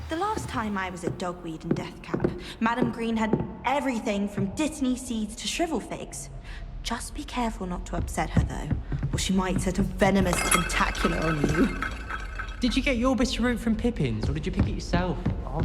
The last time I was at Dogweed and Death Camp, Madam Green had everything from Dittany seeds to shrivel figs. Just be careful not to upset her, though, or she might set a venomous tentacular on you. Did you get your bitter root from Pippin's, or did you pick it yourself? Oh.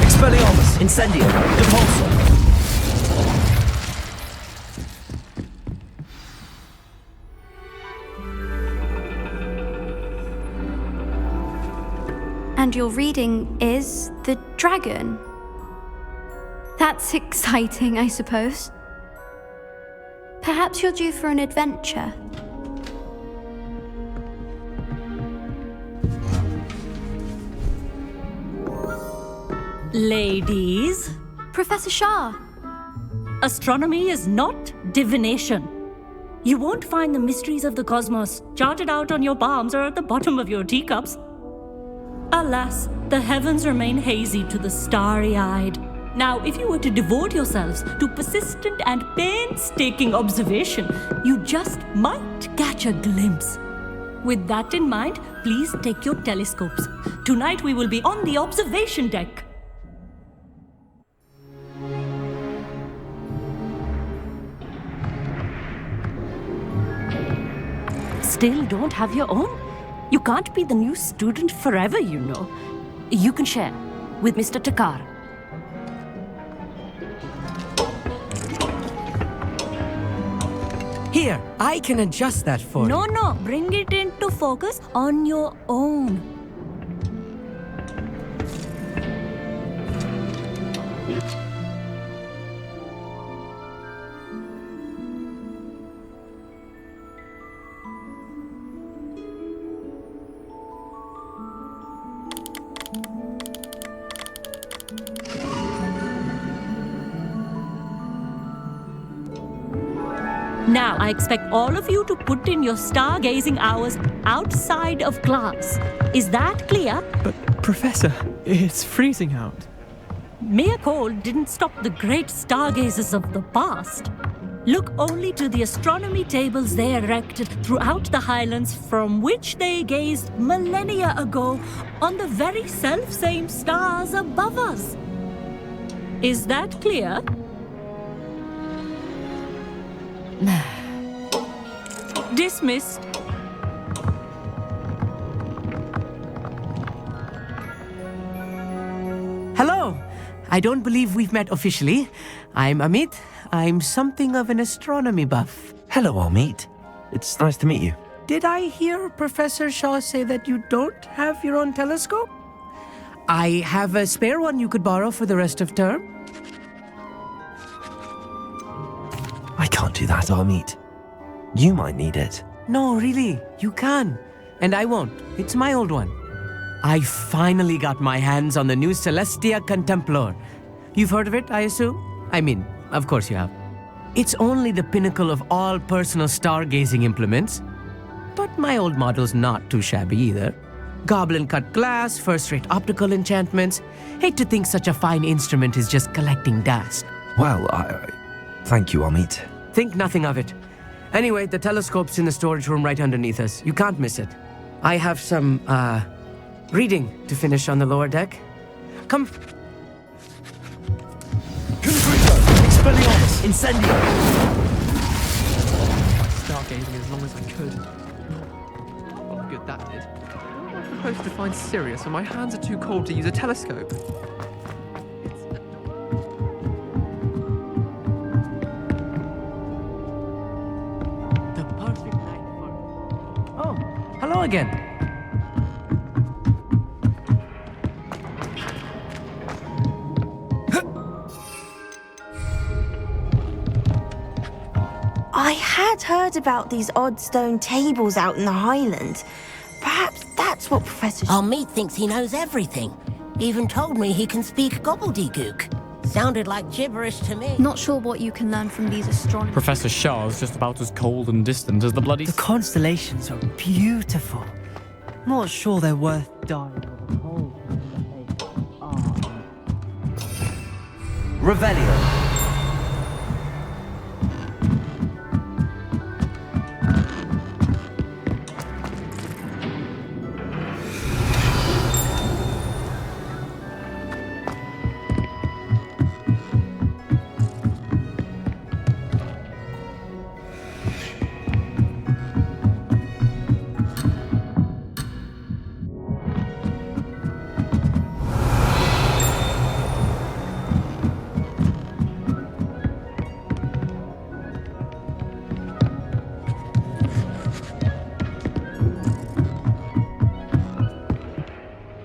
Expelliarmus! Incendio! Depulso! And your reading is the dragon. That's exciting, I suppose. Perhaps you're due for an adventure. Ladies, Professor Shah. astronomy is not divination. You won't find the mysteries of the cosmos charted out on your palms or at the bottom of your teacups. Alas, the heavens remain hazy to the starry-eyed. Now, if you were to devote yourselves to persistent and painstaking observation, you just might catch a glimpse. With that in mind, please take your telescopes. Tonight we will be on the observation deck. Still don't have your own? You can't be the new student forever, you know. You can share with Mr. Takar. Here, I can adjust that for you. No, bring it into focus on your own. Now, I expect all of you to put in your stargazing hours outside of class. Is that clear? But, Professor, it's freezing out. Mere cold didn't stop the great stargazers of the past. Look only to the astronomy tables they erected throughout the highlands from which they gazed millennia ago on the very self-same stars above us. Is that clear? Dismissed. Hello! I don't believe we've met officially. I'm Amit. I'm something of an astronomy buff. Hello, Amit. It's nice to meet you. Did I hear Professor Shaw say that you don't have your own telescope? I have a spare one you could borrow for the rest of term. I can't do that, Amit. You might need it. No, really, you can. And I won't. It's my old one. I finally got my hands on the new Celestia Contemplar. You've heard of it, I assume? I mean, of course you have. It's only the pinnacle of all personal stargazing implements. But my old model's not too shabby either. Goblin-cut glass, first-rate optical enchantments. Hate to think such a fine instrument is just collecting dust. Well, thank you, Amit. Think nothing of it. Anyway, the telescope's in the storage room right underneath us. You can't miss it. I have some, reading to finish on the lower deck. Come. Confringo! Expelliarmus! Incendio! Stargazing as long as I could. What good that did. I'm supposed to find Sirius when my hands are too cold to use a telescope. Hello again. I had heard about these odd stone tables out in the Highlands. Perhaps that's what Professor... Our meat thinks he knows everything. Even told me he can speak gobbledygook. Sounded like gibberish to me. Not sure what you can learn from these astronomers. Professor Shah's just about as cold and distant as the bloody... The constellations are beautiful. Not sure they're worth dying of a cold. Revelio.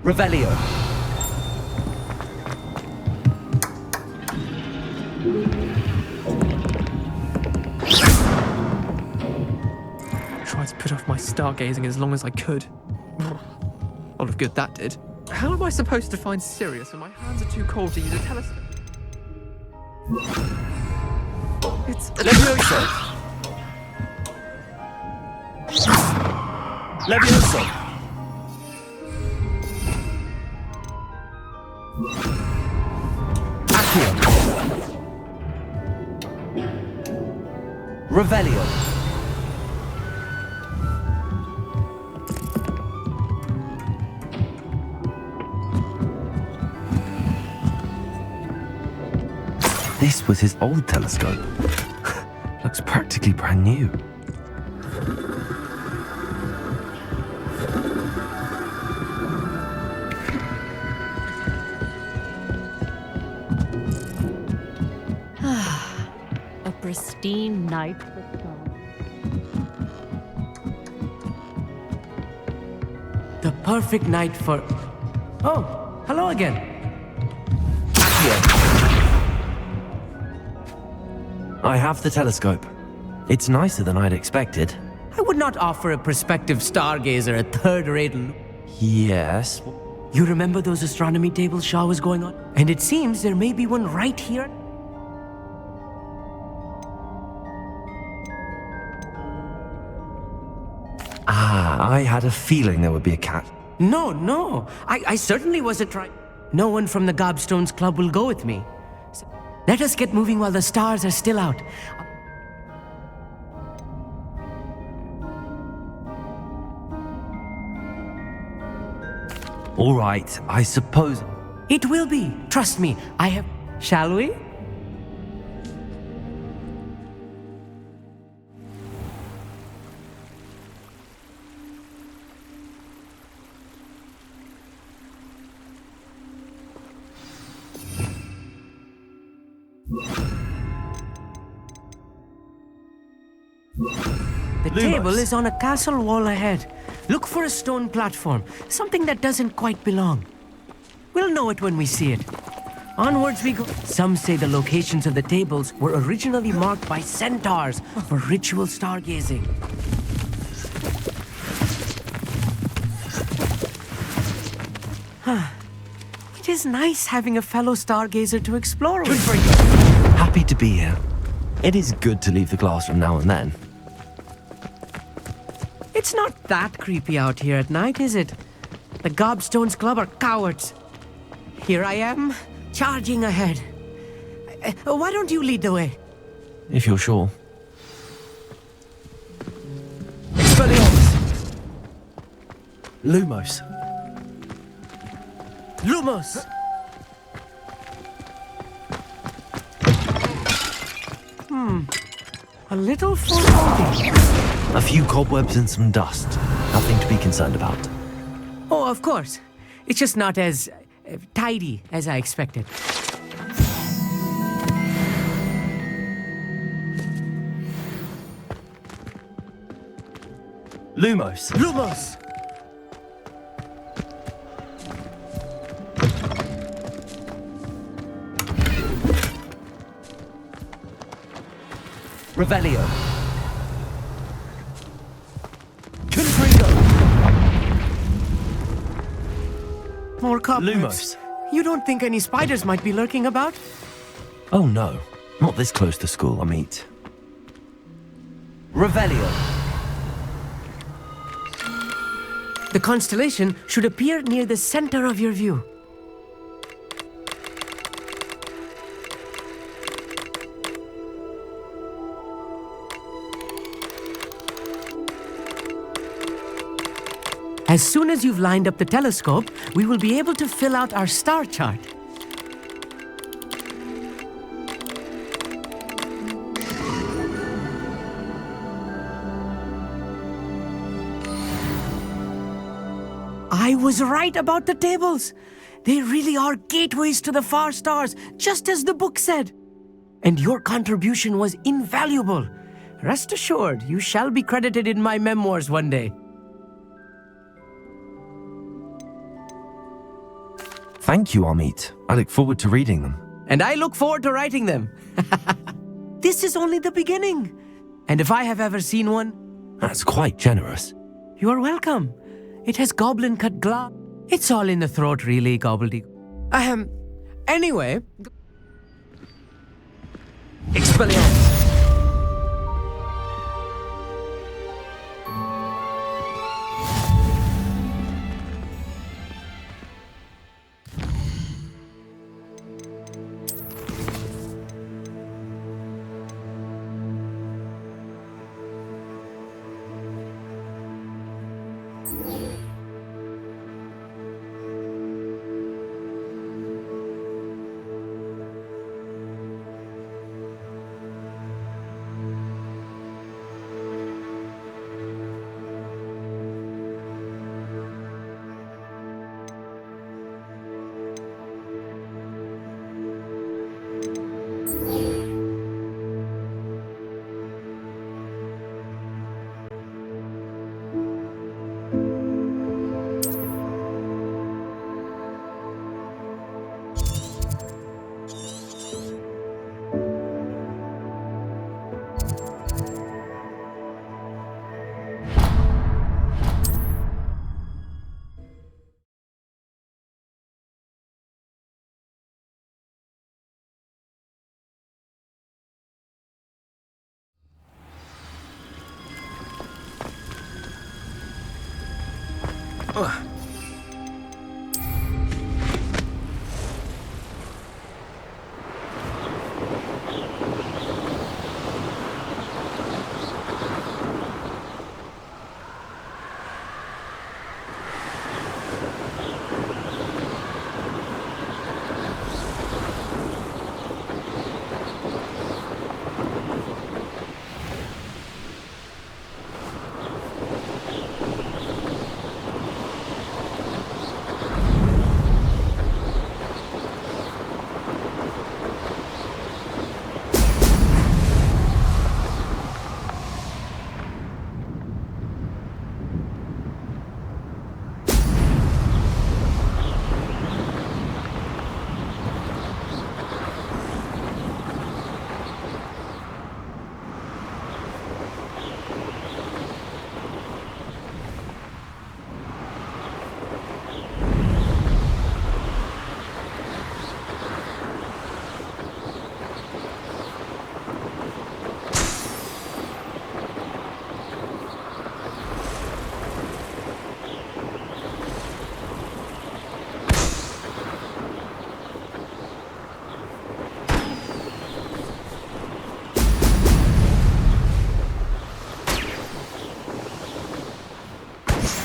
Revelio. I tried to put off my stargazing as long as I could. Lot of good that did. How am I supposed to find Sirius when my hands are too cold to use a telescope? It's... Levioso. Levioso. Revelio. This was his old telescope. Looks practically brand new. A pristine night for stars. The perfect night for... Oh, hello again. I have the telescope. It's nicer than I'd expected. I would not offer a prospective stargazer a third-rate look. Yes. You remember those astronomy tables Shah was going on? And it seems there may be one right here. I had a feeling there would be a cat. No. I certainly wasn't trying. No one from the Gobstones Club will go with me. So let us get moving while the stars are still out. All right, I suppose... It will be. Trust me. I have... Shall we? The table is on a castle wall ahead. Look for a stone platform, something that doesn't quite belong. We'll know it when we see it. Onwards we go. Some say the locations of the tables were originally marked by centaurs for ritual stargazing. It is nice having a fellow stargazer to explore with. Happy to be here. It is good to leave the classroom now and then. It's not that creepy out here at night, is it? The Gobstones Club are cowards. Here I am, charging ahead. Why don't you lead the way? If you're sure. Expelliarmus! Lumos. Lumos! A little foreboding. A few cobwebs and some dust. Nothing to be concerned about. Oh, of course. It's just not as tidy as I expected. Lumos. Lumos! Revelio. More cobwebs. Lumos. You don't think any spiders might be lurking about? Oh no, not this close to school, Amit. Revelio. The constellation should appear near the center of your view. As soon as you've lined up the telescope, we will be able to fill out our star chart. I was right about the tables. They really are gateways to the far stars, just as the book said. And your contribution was invaluable. Rest assured, you shall be credited in my memoirs one day. Thank you, Amit. I look forward to reading them. And I look forward to writing them. This is only the beginning. And if I have ever seen one, That's quite generous. you are welcome. It has goblin cut glass. It's all in the throat, really, gobbledygook. Anyway. Expelliarmus.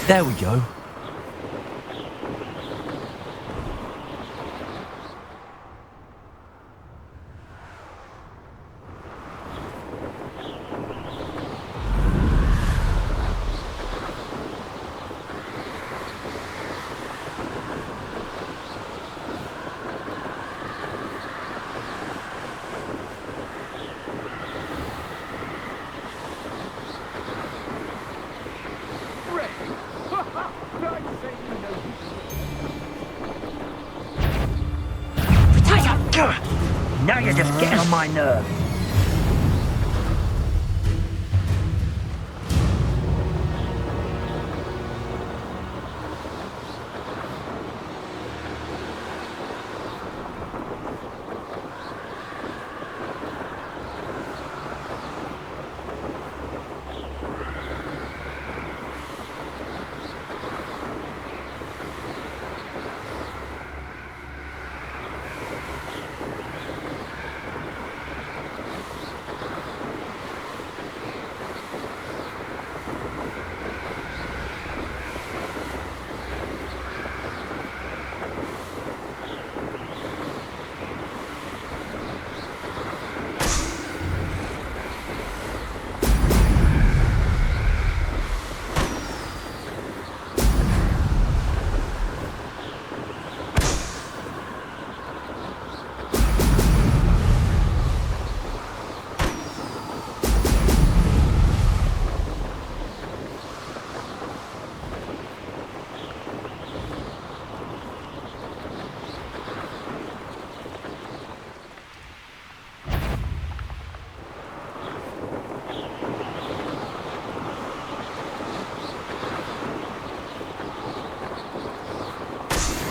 There we go. Now you're just getting on my nerves.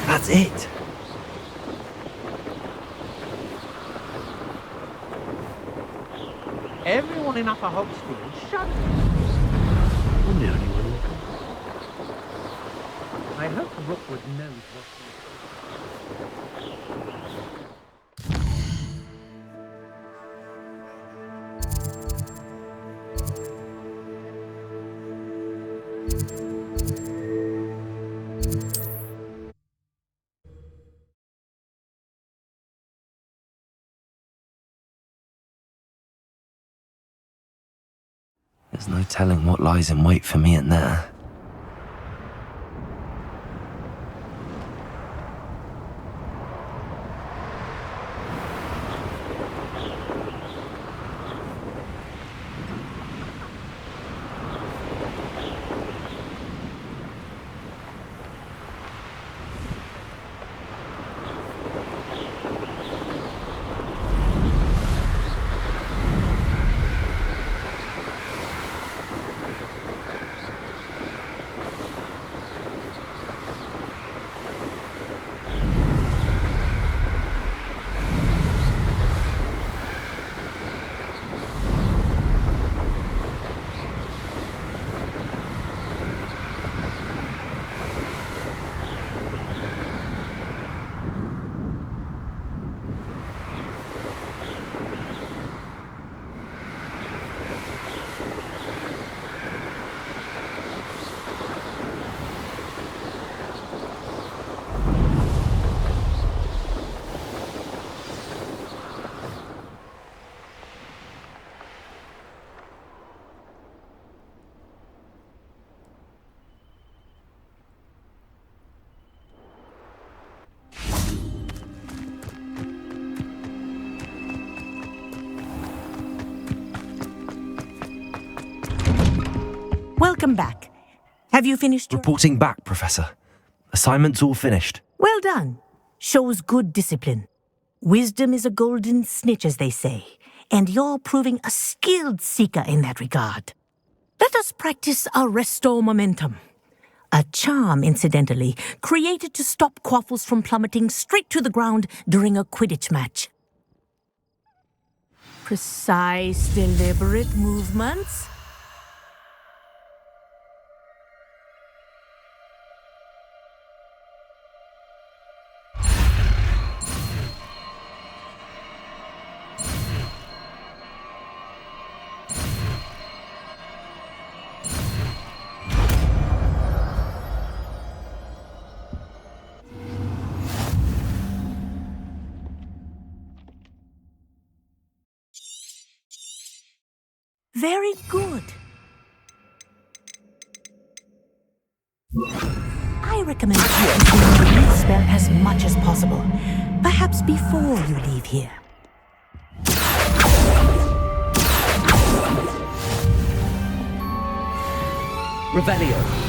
That's it. Everyone in Upper Hope School, shut up. I'm the only one. I hope Rookwood knows what There's no telling what lies in wait for me in there. Welcome back. Have you finished your... Reporting back, Professor. Assignment's all finished. Well done. Shows good discipline. Wisdom is a golden snitch, as they say, and you're proving a skilled seeker in that regard. Let us practice our restore momentum. A charm, incidentally, created to stop quaffles from plummeting straight to the ground during a Quidditch match. Precise, deliberate movements. Very good. I recommend practicing the spell as much as possible, perhaps before you leave here. Revelio.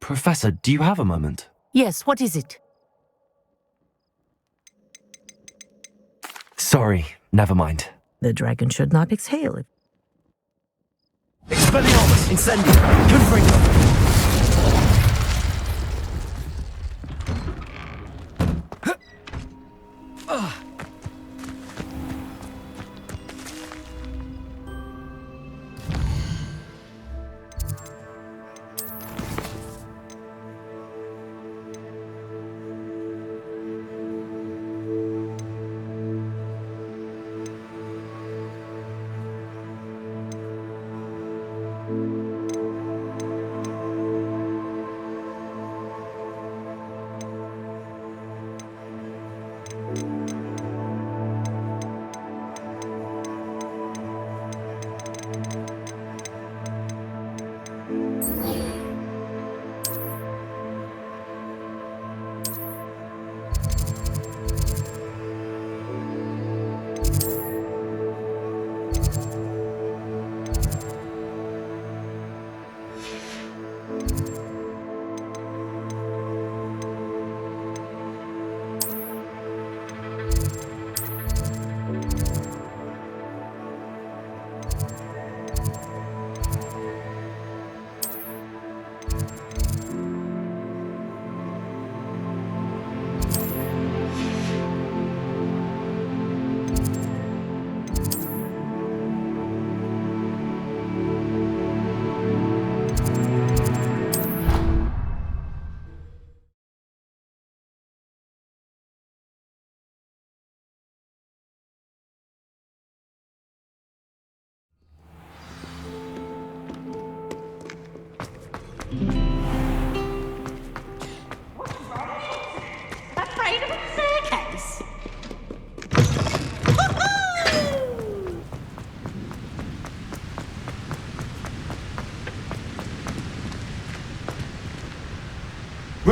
Professor, do you have a moment? Yes, what is it? Sorry, never mind. The dragon should not exhale it. Expelliarmus, incendio, Confringo.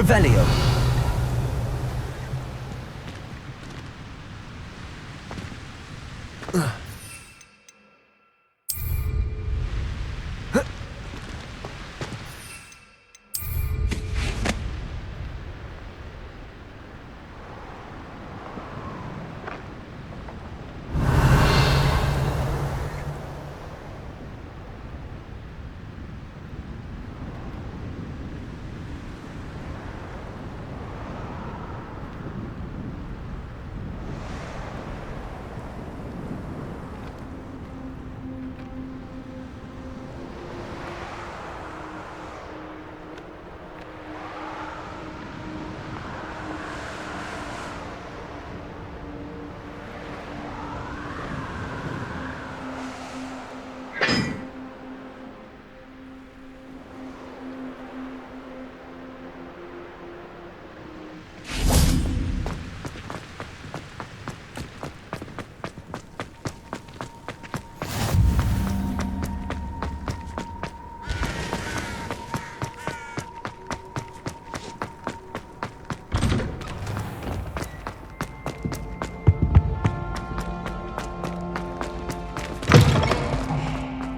Revelio.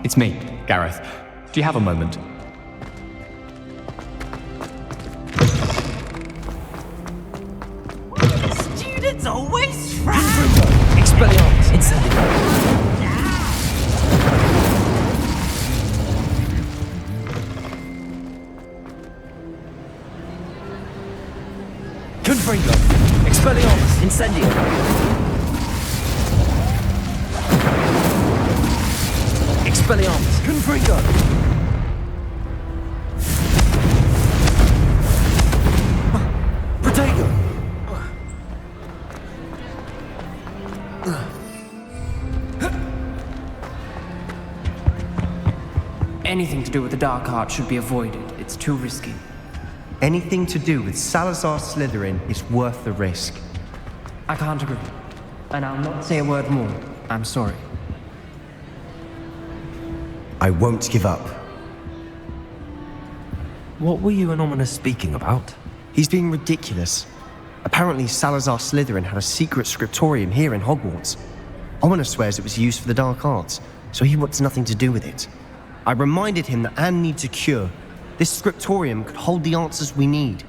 It's me, Gareth. Do you have a moment? Students always frown. Expelliarmus. Incendio. Confringo. Expelliarmus. Incendio. Expelliarmus. Confringo. Protego. Anything to do with the dark art should be avoided. It's too risky. Anything to do with Salazar Slytherin is worth the risk. I can't agree. And I'll not say a word more. I'm sorry. I won't give up. What were you and Ominous speaking about? He's being ridiculous. Apparently Salazar Slytherin had a secret scriptorium here in Hogwarts. Ominous swears it was used for the dark arts, so he wants nothing to do with it. I reminded him that Anne needs a cure. This scriptorium could hold the answers we need.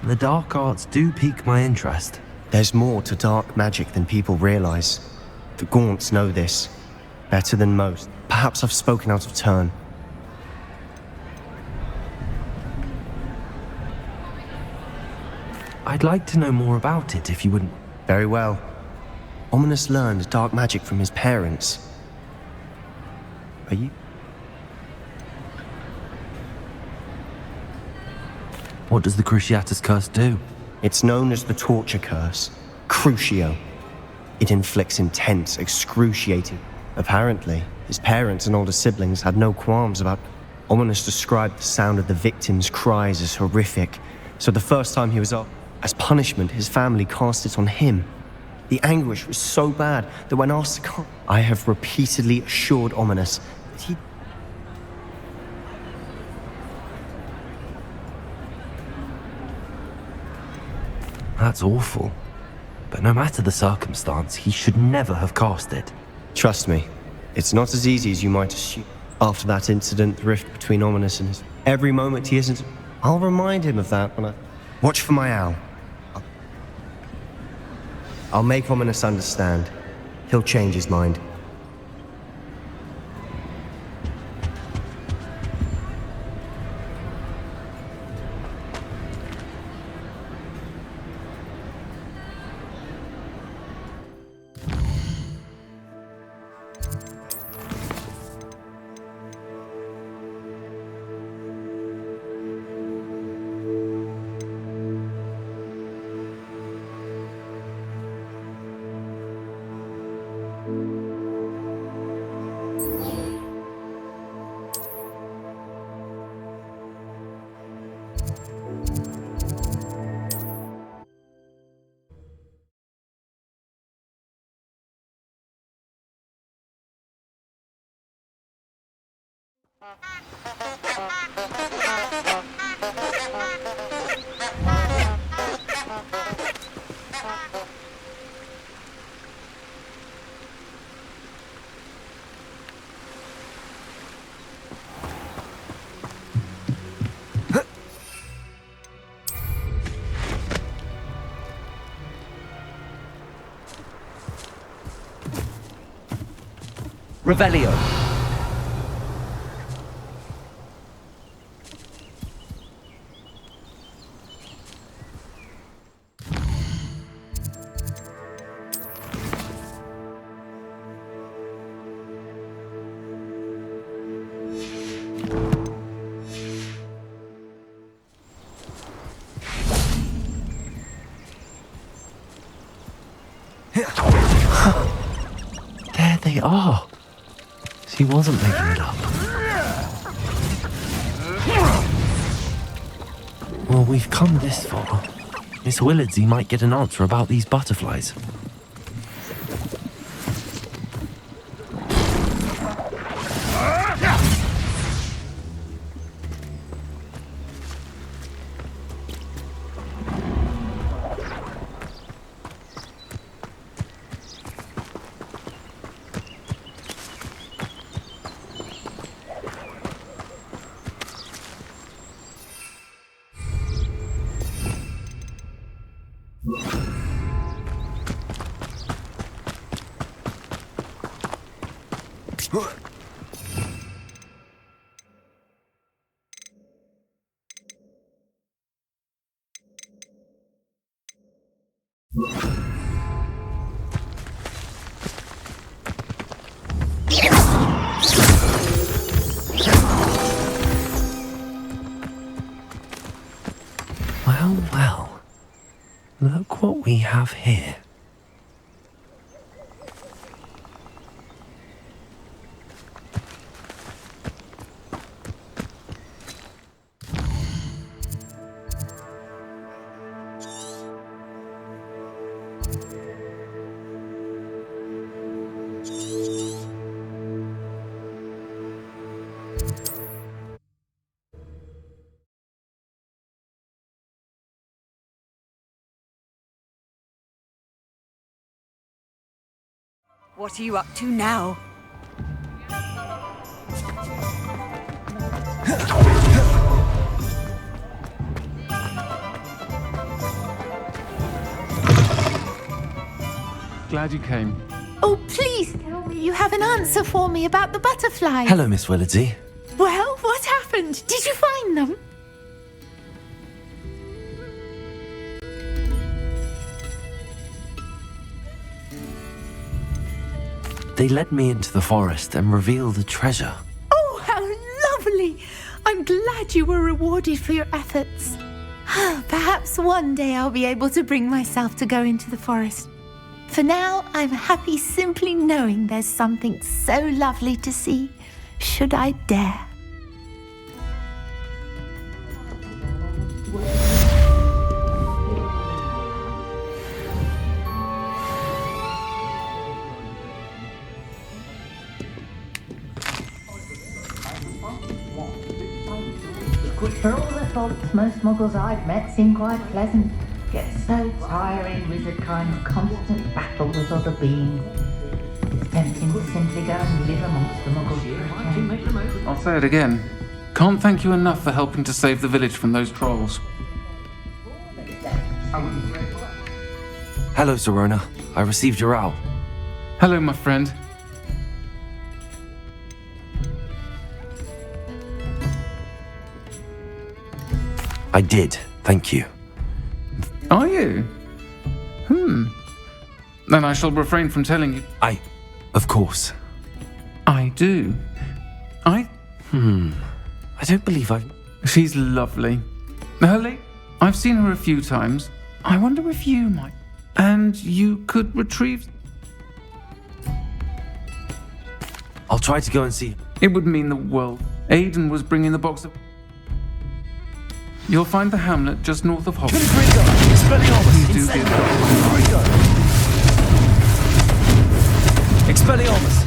The dark arts do pique my interest. There's more to dark magic than people realize. The Gaunts know this better than most. Perhaps I've spoken out of turn. I'd like to know more about it if you wouldn't. Very well. Ominous learned dark magic from his parents. Are you? What does the Cruciatus Curse do? It's known as the Torture Curse. Crucio. It inflicts intense, excruciating. Apparently, his parents and older siblings had no qualms about. Ominous described the sound of the victims' cries as horrific, so the first time he was up, as punishment, his family cast it on him. The anguish was so bad that when asked to come, I have repeatedly assured Ominous that he. That's awful. But no matter the circumstance, he should never have cast it. Trust me, it's not as easy as you might assume. After that incident, the rift between Ominous and his. Every moment he isn't. I'll remind him of that when I. Watch for my owl. I'll make Ominous understand. He'll change his mind. Revelio. There they are. She wasn't making it up. Well, we've come this far. Miss Willardsey might get an answer about these butterflies. Well, well. Look what we have here. What are you up to now? Glad you came. Oh, please tell me you have an answer for me about the butterflies. Hello, Miss Willardsey. Well, what happened? Did you find them? They led me into the forest and revealed a treasure. Oh, how lovely! I'm glad you were rewarded for your efforts. Perhaps one day I'll be able to bring myself to go into the forest. For now, I'm happy simply knowing there's something so lovely to see, should I dare. For all their faults, most muggles I've met seem quite pleasant. Gets so tiring, wizard kind, constant battle with other beings. It's tempting to simply go and live amongst the muggles. I'll say it again. Can't thank you enough for helping to save the village from those trolls. Hello, Zorona. I received your owl. Hello, my friend. I did, thank you. Are you? Then I shall refrain from telling you. Of course. I do. I don't believe I've... She's lovely. Hurley, I've seen her a few times. I wonder if you might... And you could retrieve... I'll try to go and see. It would mean the world. Aidan was bringing the box of... You'll find the hamlet just north of Hogwarts. Please do give Expelliarmus!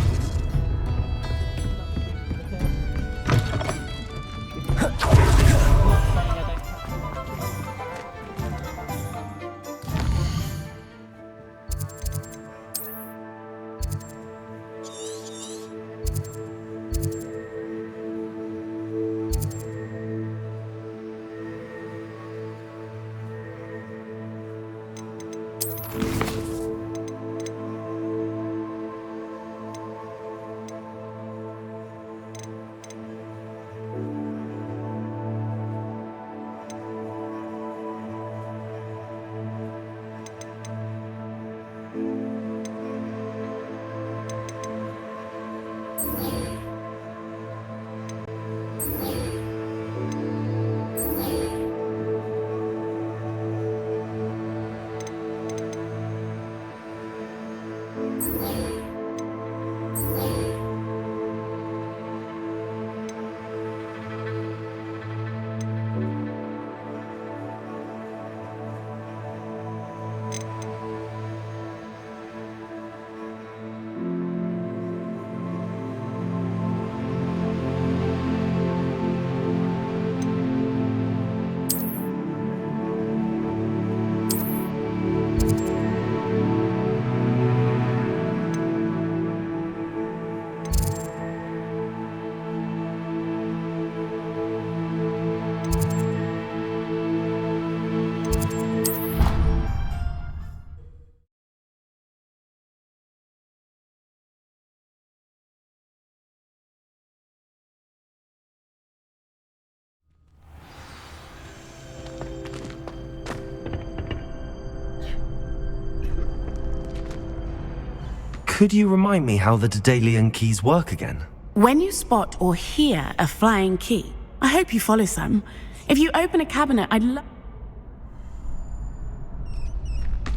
Could you remind me how the Daedalian keys work again? When you spot or hear a flying key, I hope you follow some. If you open a cabinet, I'd love...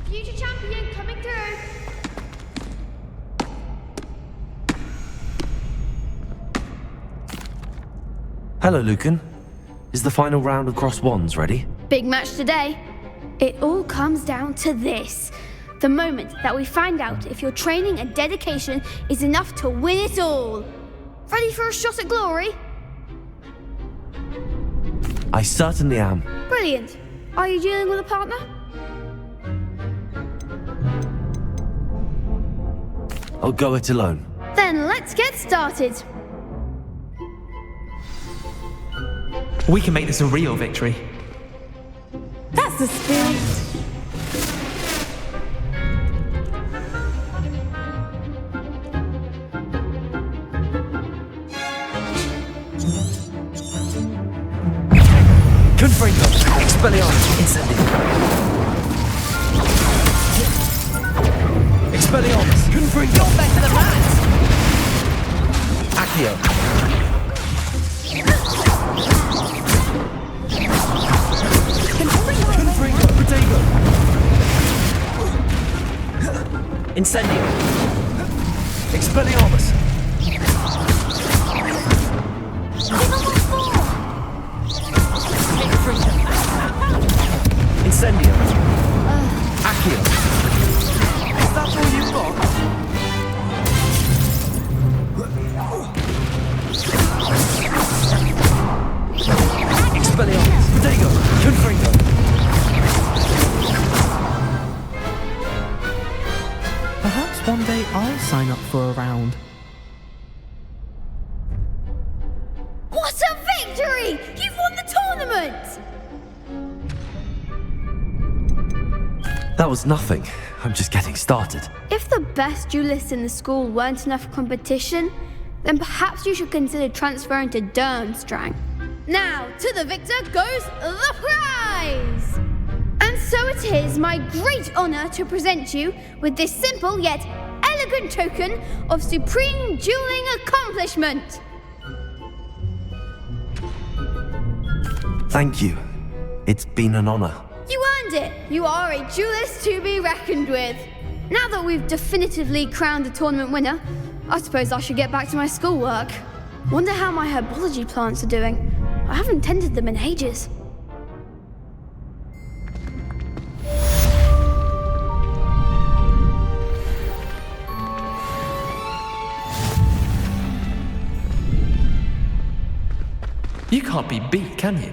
Future champion coming through. Hello, Lucan. Is the final round of Cross Wands ready? Big match today. It all comes down to this. The moment that we find out if your training and dedication is enough to win it all. Ready for a shot at glory? I certainly am. Brilliant. Are you dealing with a partner? I'll go it alone. Then let's get started. We can make this a real victory. That's the spirit. Confringo! Expelliarmus! Incendio! Expelliarmus! Confringo! Go back to the mat! Accio! Confringo! Protego! Incendio! Expelliarmus! Incendio! Accio! Is that all you've got? Expelliarmus! Protego! Confringo! Perhaps one day I'll sign up for a round. What a victory! You've won the tournament! That was nothing. I'm just getting started. If the best duelists in the school weren't enough for competition, then perhaps you should consider transferring to Durmstrang. Now, to the victor goes the prize! And so it is my great honor to present you with this simple yet elegant token of supreme dueling accomplishment. Thank you. It's been an honor. You earned it! You are a duelist to be reckoned with. Now that we've definitively crowned the tournament winner, I suppose I should get back to my schoolwork. Wonder how my herbology plants are doing. I haven't tended them in ages. You can't be beat, can you?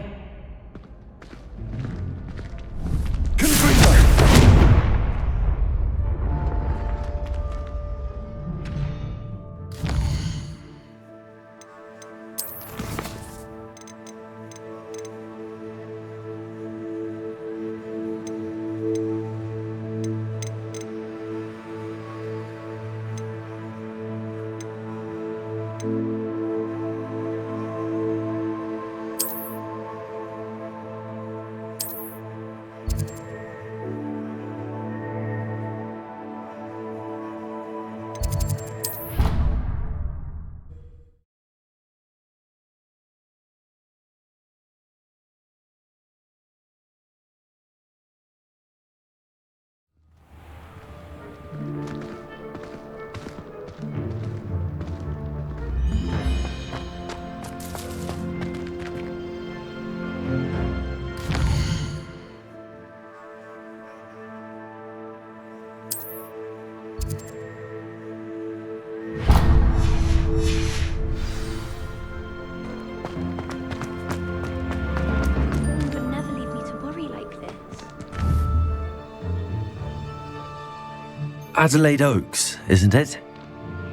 Adelaide Oaks, isn't it?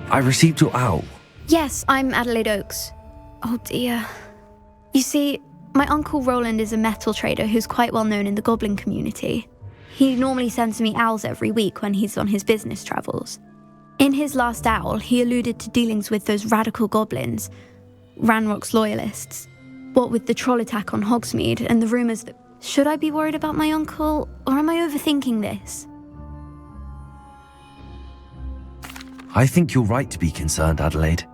I received your owl. Yes, I'm Adelaide Oaks. Oh dear. You see, my Uncle Roland is a metal trader who's quite well known in the goblin community. He normally sends me owls every week when he's on his business travels. In his last owl, he alluded to dealings with those radical goblins, Ranrock's loyalists. What with the troll attack on Hogsmeade and the rumours that... Should I be worried about my uncle, or am I overthinking this? I think you're right to be concerned, Adelaide.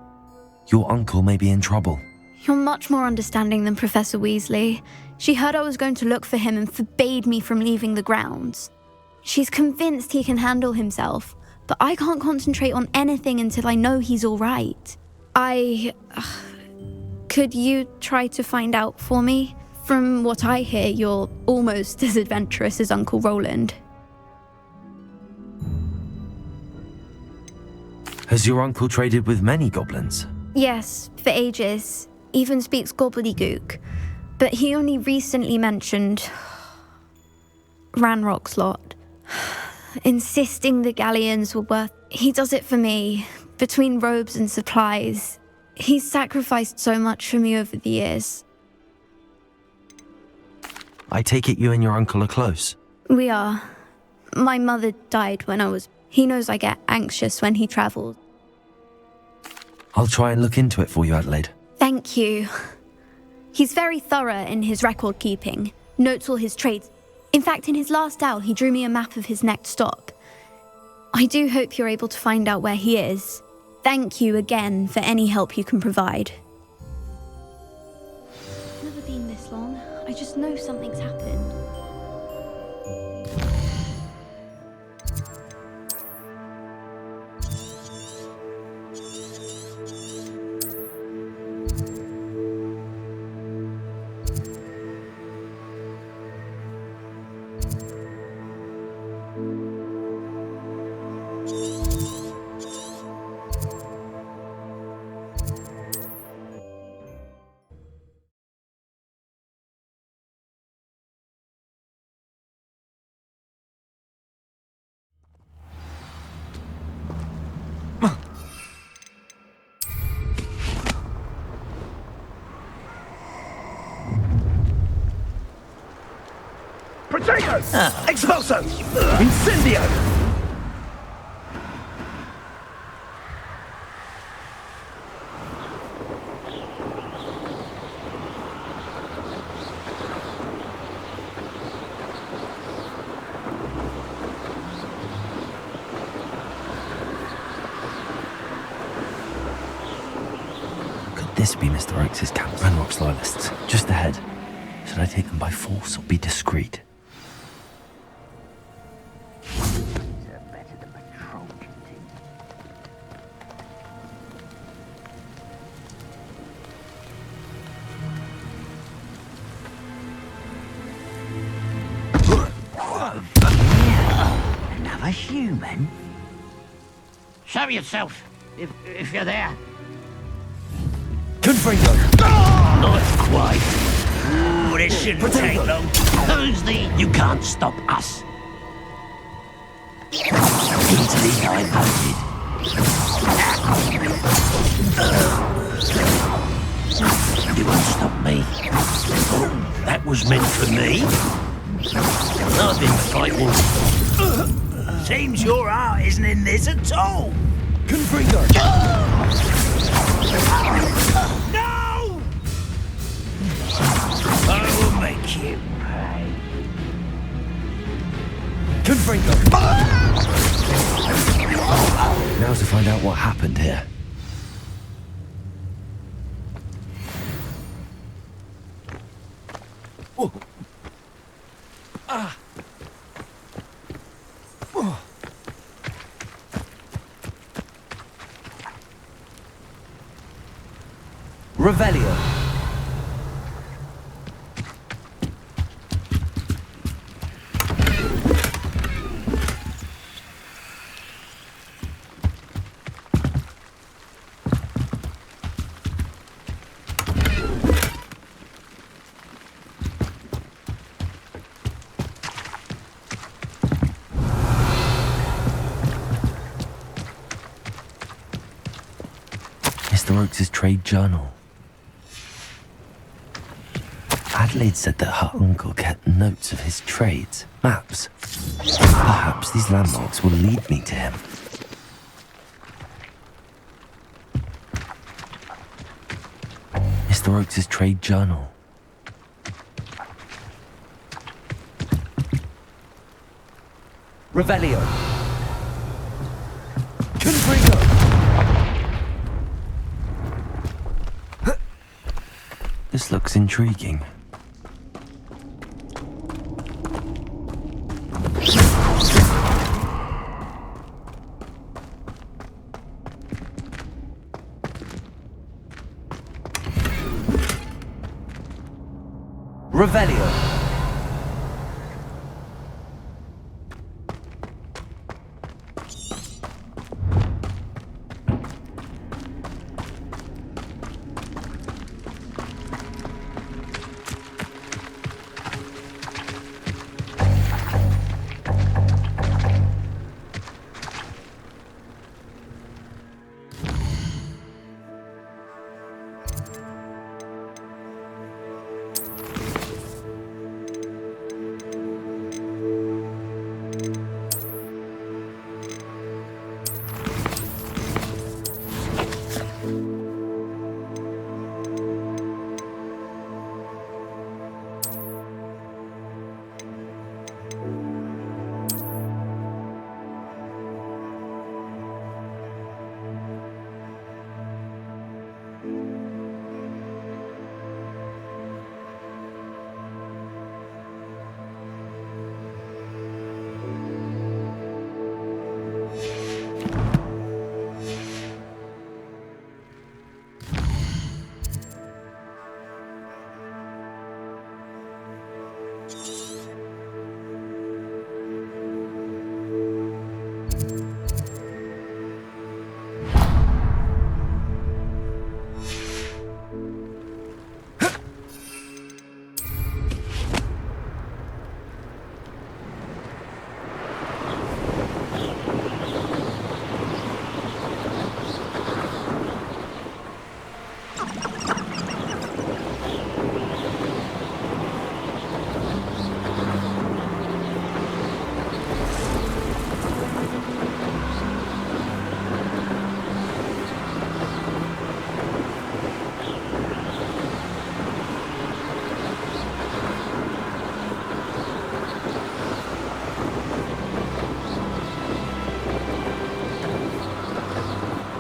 Your uncle may be in trouble. You're much more understanding than Professor Weasley. She heard I was going to look for him and forbade me from leaving the grounds. She's convinced he can handle himself, but I can't concentrate on anything until I know he's all right. Could you try to find out for me? From what I hear, you're almost as adventurous as Uncle Roland. Has your uncle traded with many goblins? Yes, for ages. Even speaks gobbledygook. But he only recently mentioned Ranrock's lot. Insisting the galleons were worth... He does it for me. Between robes and supplies. He's sacrificed so much for me over the years. I take it you and your uncle are close. We are. My mother died when I was... He knows I get anxious when he travels. I'll try and look into it for you, Adelaide. Thank you. He's very thorough in his record keeping, notes all his trades. In fact, in his last owl, he drew me a map of his next stop. I do hope you're able to find out where he is. Thank you again for any help you can provide. It's never been this long. I just know something's happened. Protego! Expulso! Incendio! Could this be Mr. Oakes' camp? Ranrock's loyalists, just ahead. Should I take them by force or be discreet? Another human? Show yourself, if you're there. Confringo! Not quite. Ooh, this shouldn't take long. Who's the... You can't stop us. Easily diverted. You won't stop me. Oh, that was meant for me. I've been fighting. Seems your heart isn't in this at all. Confringo! No! I will make you pay. Confringo! Now to find out what happened here. Oh. Ah. Oh. Revelio. Mr. Oakes' trade journal. Adelaide said that her uncle kept notes of his trades, maps. Perhaps these landmarks will lead me to him. Mr. Oakes' trade journal. Revelio. Confringo. This looks intriguing. Revelio.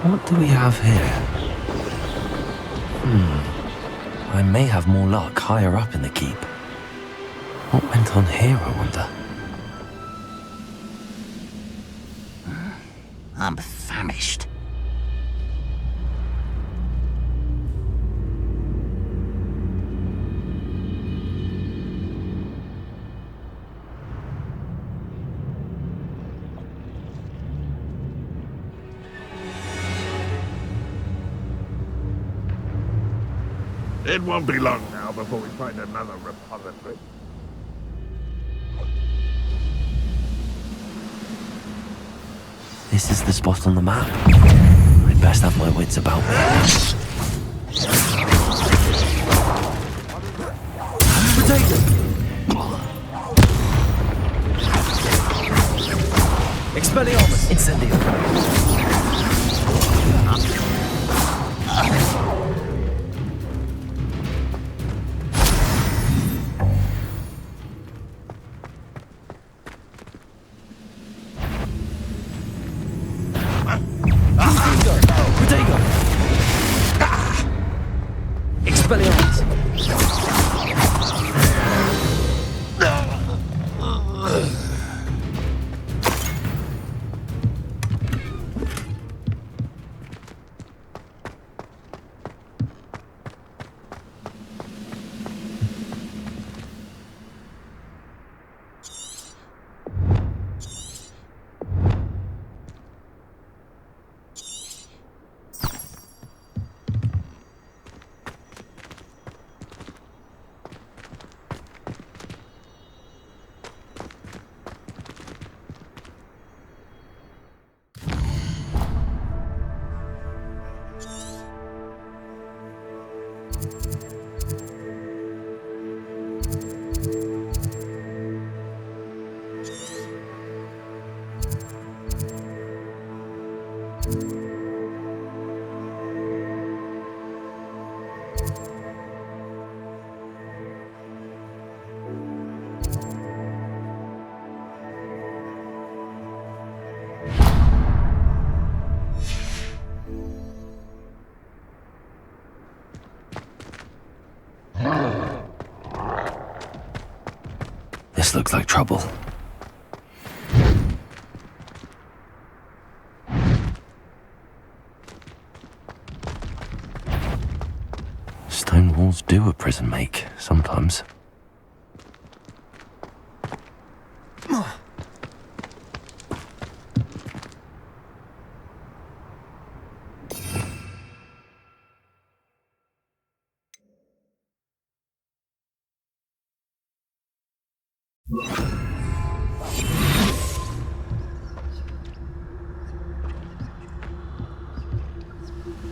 What do we have here? I may have more luck higher up in the keep. What went on here, I wonder? I'm famished. It won't be long now before we find another repository. This is the spot on the map. I'd best have my wits about me. Potato! Expelliarmus! Incendio! This looks like trouble. Stone walls do a prison make, sometimes.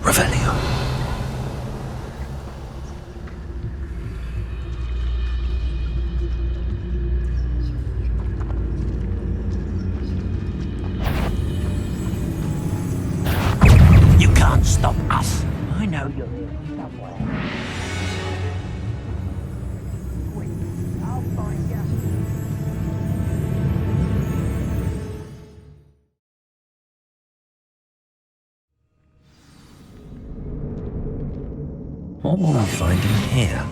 Revelio. You can't stop us. I know you're here somewhere. Quick, I'll find you. What will we find in here?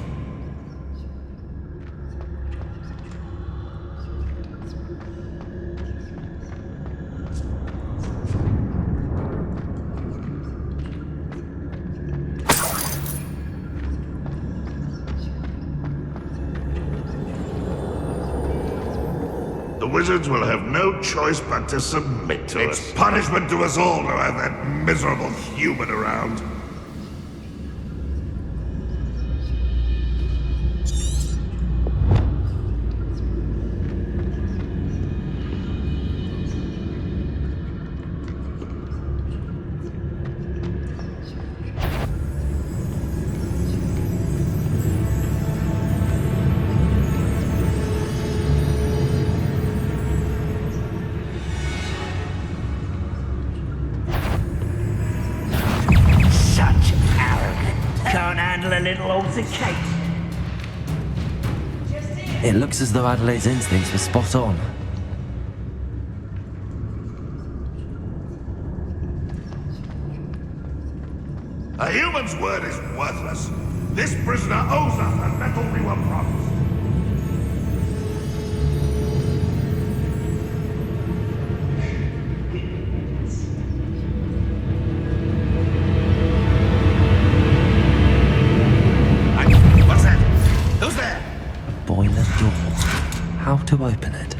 The wizards will have no choice but to submit to us. It's punishment to us all to have that miserable human around. It looks as though Adelaide's instincts were spot on. A human's word is worthless. This prisoner owes us the metal we were promised. What's that? Who's there? Boiler door. How to open it?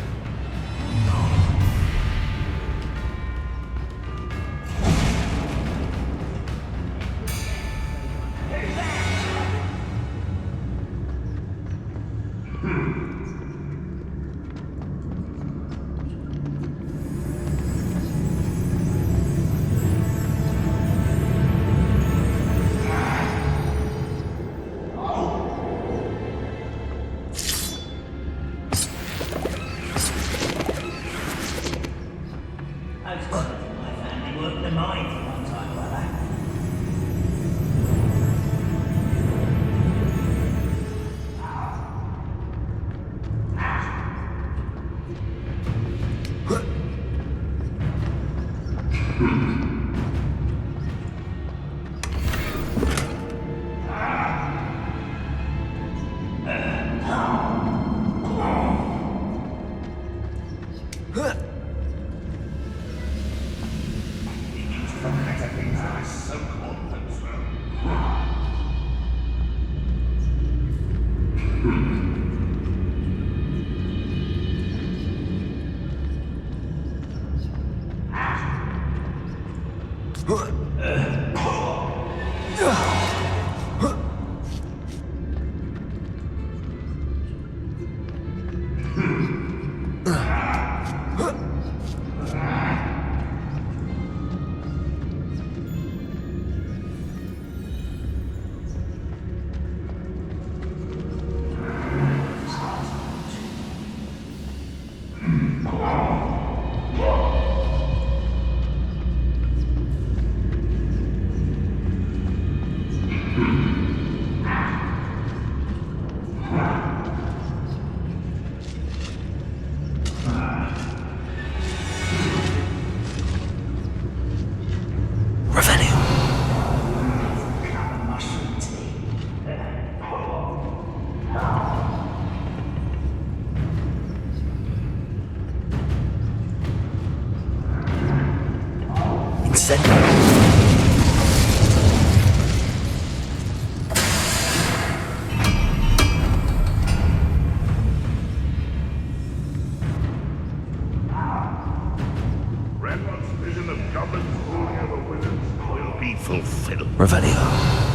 Redwood's vision of goblins ruling over wizards will be fulfilled. Revelio.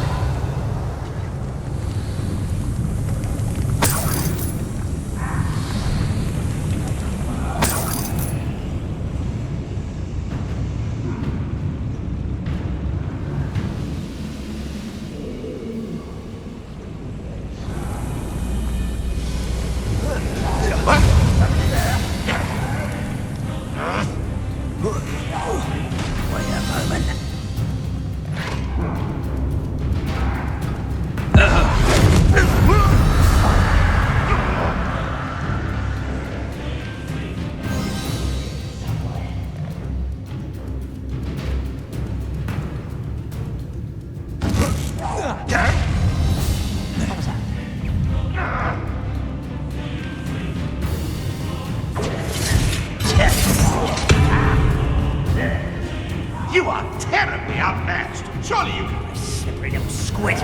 You are terribly outmatched. Surely you can... Slippery little squid.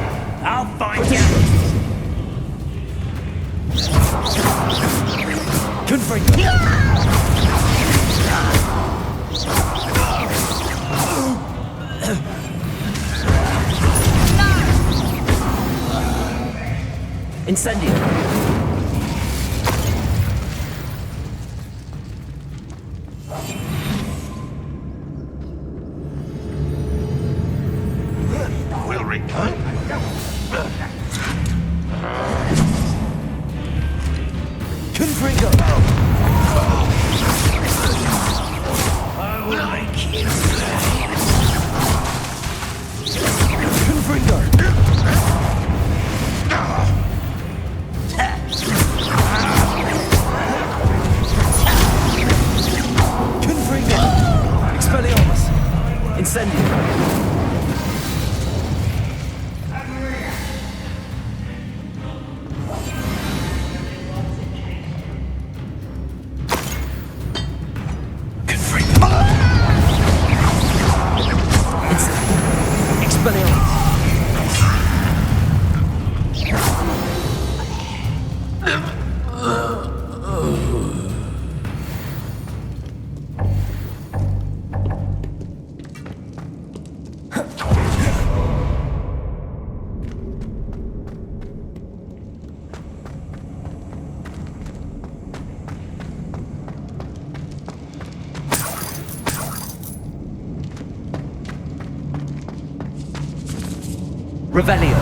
I'll find you. Incendio. Will return. Confringo. I will make you. Confringo. Confringo. Expelliarmus. Incendio. Revelio.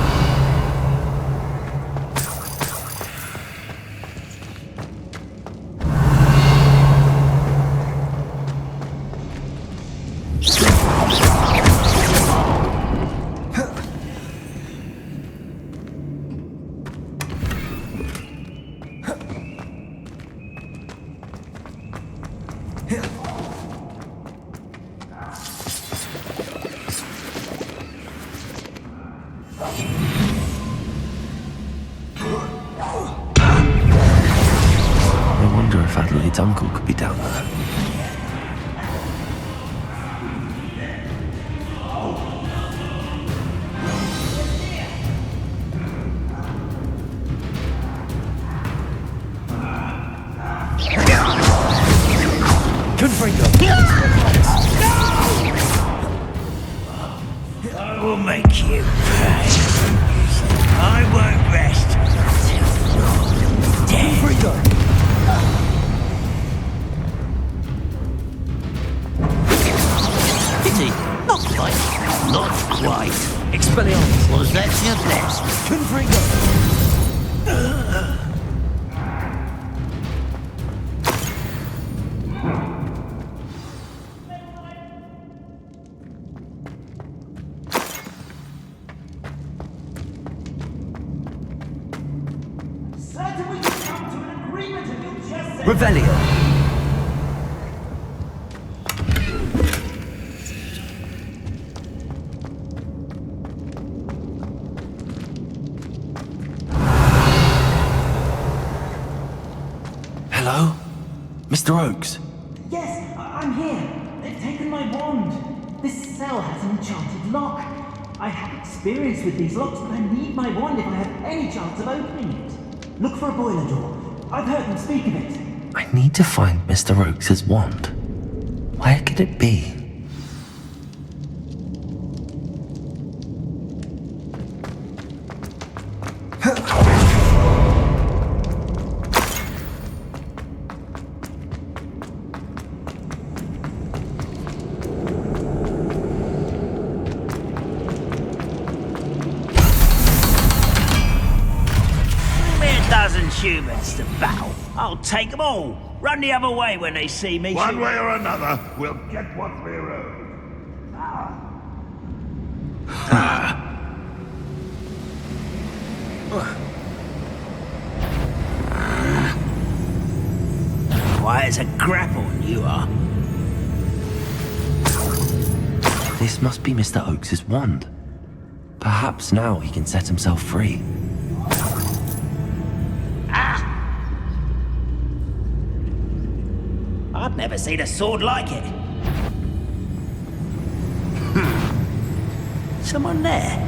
I wonder if Adelaide's uncle could be down there. I will make you pay. I won't rest until dead. Pity. Not quite. Not quite. Expelliarmus. Was that your best? Confringo. Revelio. Hello? Mr. Oakes? Yes, I'm here. They've taken my wand. This cell has an enchanted lock. I have experience with these locks, but I need my wand if I have any chance of opening it. Look for a boiler door. I've heard them speak of it. I need to find Mr. Oakes's wand. Where could it be? Humans to battle. I'll take them all. Run the other way when they see me. One way or another, we'll get what we're owed. Quiet as a grapple, you are. This must be Mr. Oakes's wand. Perhaps now he can set himself free. I've never seen a sword like it. Someone there?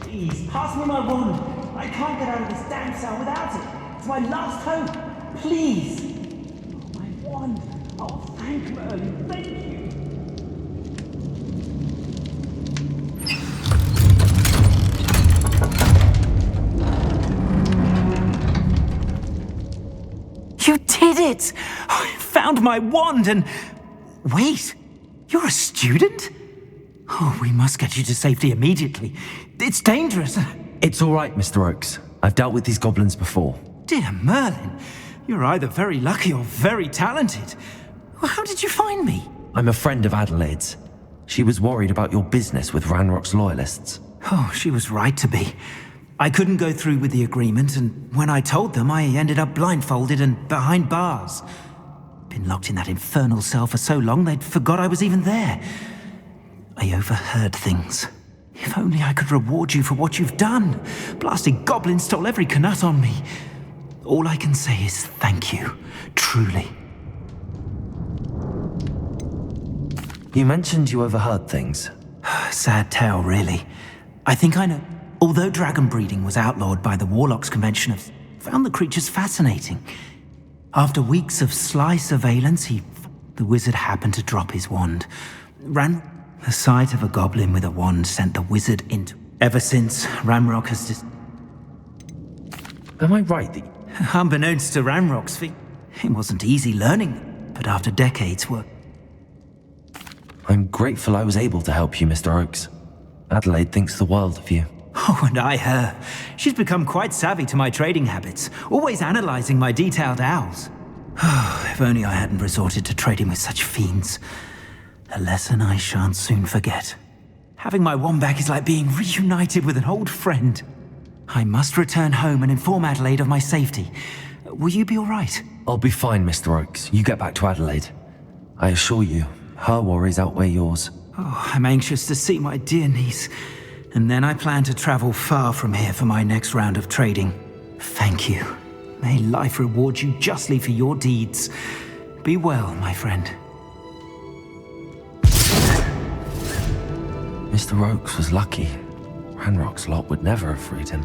Please, pass me my wand. I can't get out of this damn cell without it. It's my last hope. Please. Oh, my wand. Oh, thank Merlin. Thank you. You did it! I found my wand and... Wait, you're a student? Oh, we must get you to safety immediately. It's dangerous. It's all right, Mr. Oakes. I've dealt with these goblins before. Dear Merlin, you're either very lucky or very talented. Well, how did you find me? I'm a friend of Adelaide's. She was worried about your business with Ranrock's loyalists. Oh, she was right to be. I couldn't go through with the agreement, and when I told them, I ended up blindfolded and behind bars. Been locked in that infernal cell for so long, they'd forgot I was even there. I overheard things. If only I could reward you for what you've done. Blasted goblins stole every knut on me. All I can say is thank you, truly. You mentioned you overheard things. Sad tale, really. I think I know. Although dragon breeding was outlawed by the Warlocks Convention, I've found the creatures fascinating. After weeks of sly surveillance, the wizard happened to drop his wand. The sight of a goblin with a wand sent the wizard into... Ever since, Ranrock has Am I right that... Unbeknownst to Ranrock's feet, it wasn't easy learning them, but after decades work... I'm grateful I was able to help you, Mr. Oakes. Adelaide thinks the world of you. Oh, and I her. She's become quite savvy to my trading habits, always analyzing my detailed owls. If only I hadn't resorted to trading with such fiends. A lesson I shan't soon forget. Having my wand back is like being reunited with an old friend. I must return home and inform Adelaide of my safety. Will you be all right? I'll be fine, Mr. Oakes. You get back to Adelaide. I assure you, her worries outweigh yours. Oh, I'm anxious to see my dear niece. And then I plan to travel far from here for my next round of trading. Thank you. May life reward you justly for your deeds. Be well, my friend. Mr. Oakes was lucky. Ranrock's lot would never have freed him.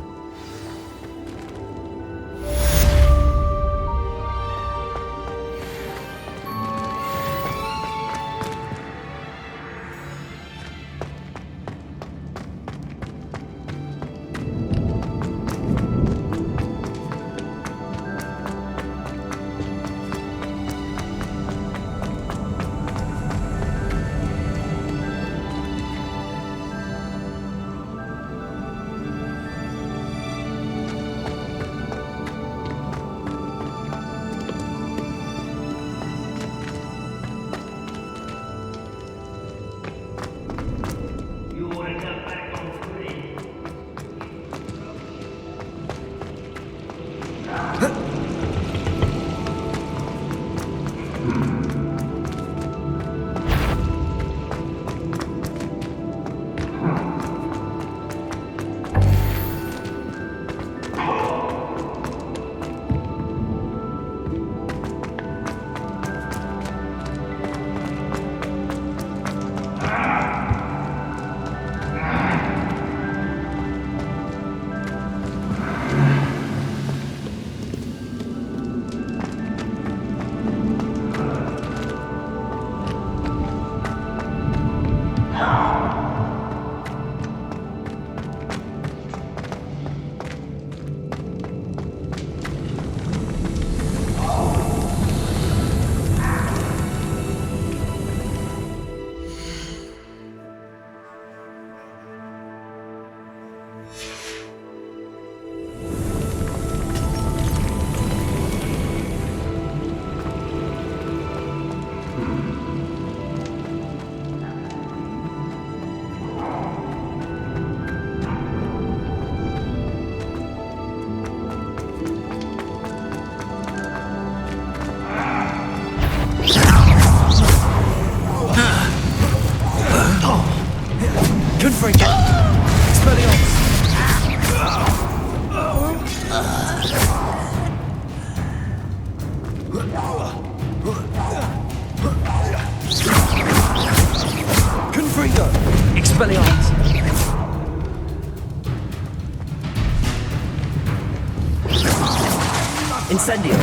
Confringo! Expelliarmus! Incendio!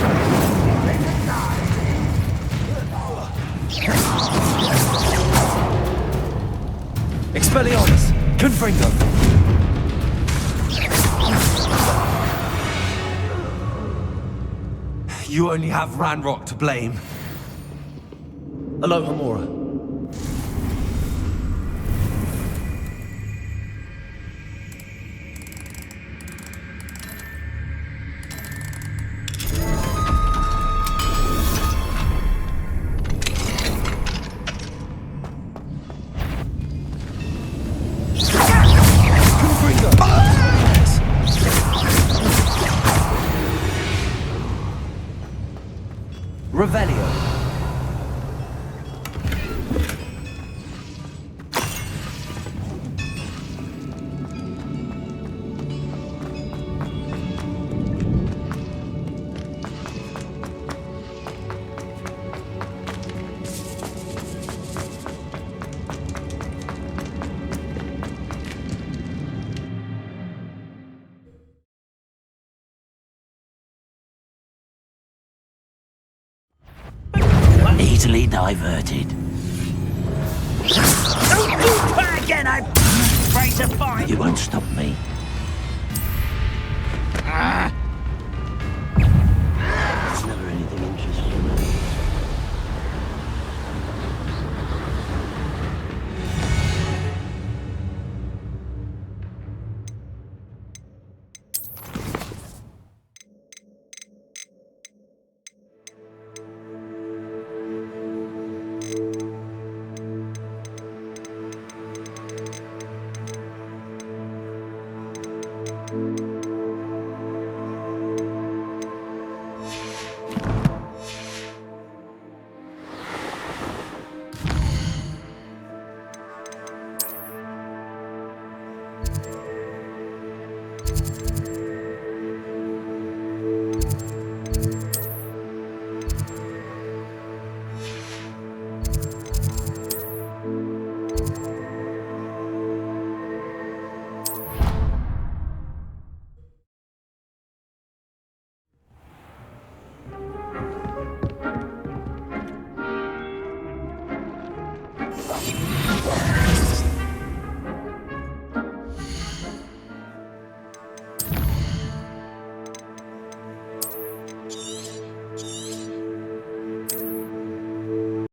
Expelliarmus! Confringo! You only have Ranrock to blame. Aloha Mora. Revelio. Easily diverted. Don't do that again! I'm afraid to fight. You won't stop me. It's never anything interesting.